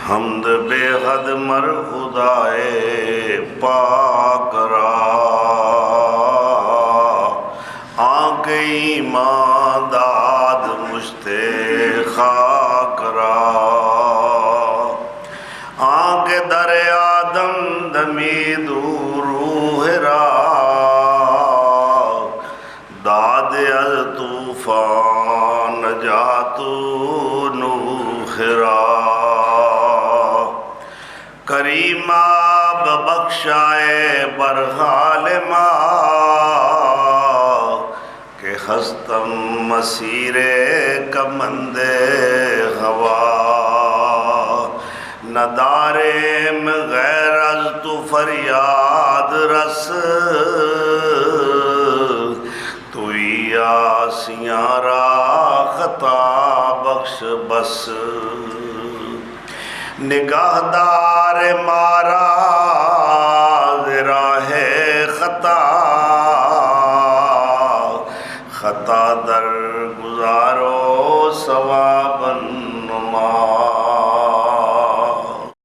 حمد بے حد مر خدائے پاک را، آنکھ ایمان داد مشت خاک را، آنکھ در آدم دمید روح را، داد از طوفان نجات نوح را، کریمہ ببخشائے بر حال ما، کہ ہستم مسیر کمند ہوا، نداریم غیر از تو فریاد رس، توئی آسیاں را خطا بخش بس، نگاہدار مارا راہ خطا، خطا در گزارو ثوابا نما،